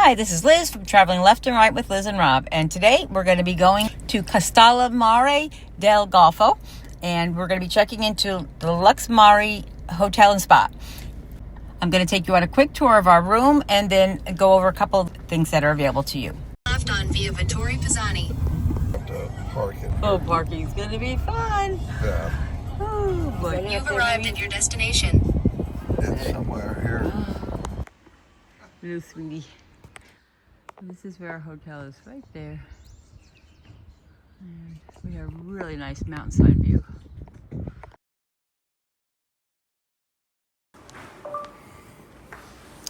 Hi, this is Liz from Traveling Left and Right with Liz and Rob, and today we're going to be going to Castellammare del Golfo, and we're going to be checking into the Luxmari Hotel and Spa. I'm going to take you on a quick tour of our room and then go over a couple of things that are available to you. Left on Via Vittorio Pisani. Parking. Oh, parking's going to be fun. Yeah. Oh, boy. You've arrived at your destination. It's somewhere here. Little sweetie. This is where our hotel is, right there. And we have a really nice mountainside view.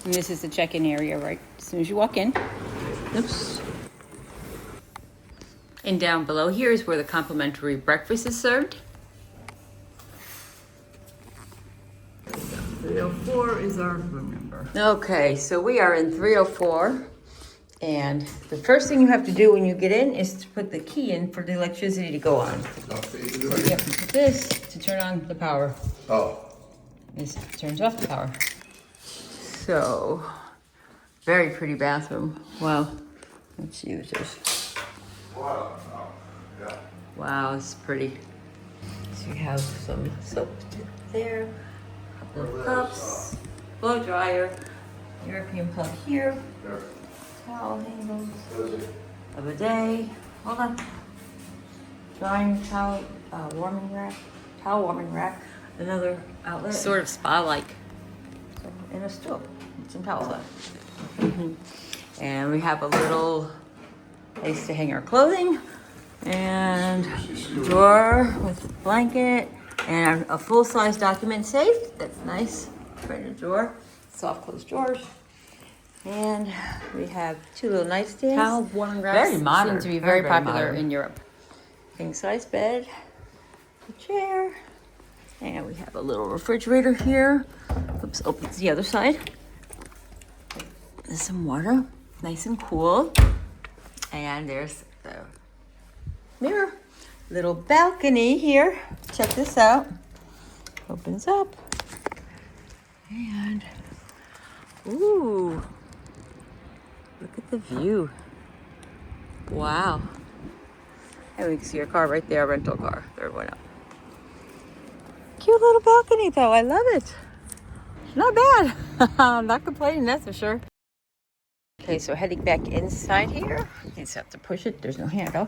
And this is the check-in area right as soon as you walk in. Oops. And down below here is where the complimentary breakfast is served. 304 is our room number. Okay, so we are in 304. And the first thing you have to do when you get in is to put the key in for the electricity to go on. Yep, put this to turn on the power. Oh. This turns off the power. So, very pretty bathroom. Wow. Let's see what this. Wow. Yeah. Wow, it's pretty. So you have some soap there, a couple of cups, blow dryer, European plug here, towel handles, a bidet, hold on, drying towel, warming rack, towel warming rack, another outlet. Sort of spa-like. And a stove with some towels on. And we have a little place to hang our clothing and a drawer with a blanket and a full-size document safe. That's nice. Right in the drawer. Soft closed drawers. And we have two little nightstands. Towel warming racks. Very modern. Seems to be very popular modern in Europe. King-size bed, a chair, and we have a little refrigerator here. Oops, opens the other side. There's some water, nice and cool. And there's the mirror. Little balcony here. Check this out. Opens up. And, ooh, look at the view. Wow. And we can see our car right there, rental car, third one up. Cute little balcony though, I love it. Not bad. I'm not complaining, that's for sure. Okay, so heading back inside here. You just have to push it, there's no handle.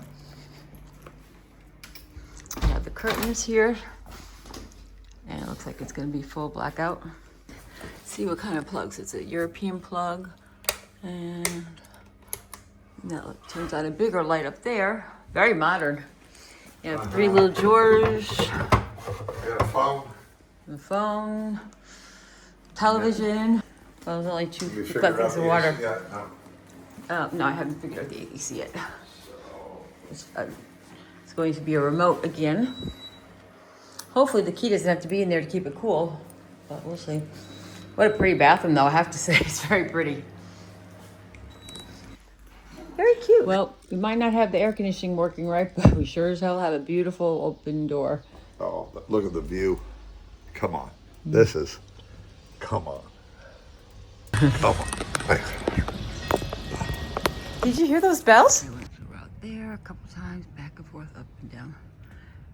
We have the curtains here. And it looks like it's gonna be full blackout. See what kind of plugs. It's a European plug. And now it turns on a bigger light up there. Very modern. You have three little drawers. Got a phone. The phone, television. Well, there's only two You figured buckets out of water. Yeah, no. No, I haven't figured out the AC yet. It's going to be a remote again. Hopefully the key doesn't have to be in there to keep it cool, but we'll see. What a pretty bathroom though, I have to say. It's very pretty. Very cute. Well, we might not have the air conditioning working right, but we sure as hell have a beautiful open door. Oh, look at the view. Come on. This is, come on. Come on. Thanks. Did you hear those bells? I went through out there a couple times, back and forth, up and down.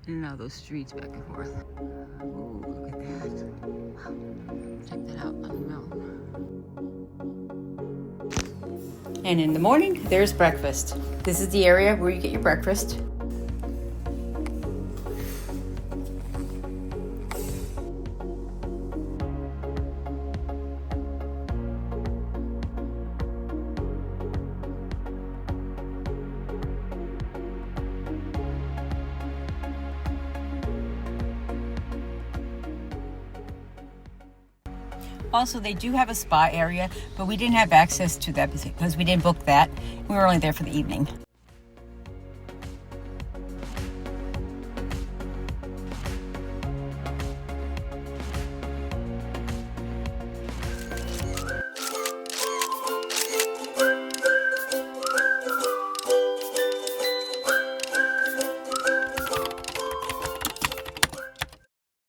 In and out of those streets, back and forth. Oh, look at that. Check that out on the mountain. And in the morning, there's breakfast. This is the area where you get your breakfast. Also, they do have a spa area, but we didn't have access to that because we didn't book that. We were only there for the evening.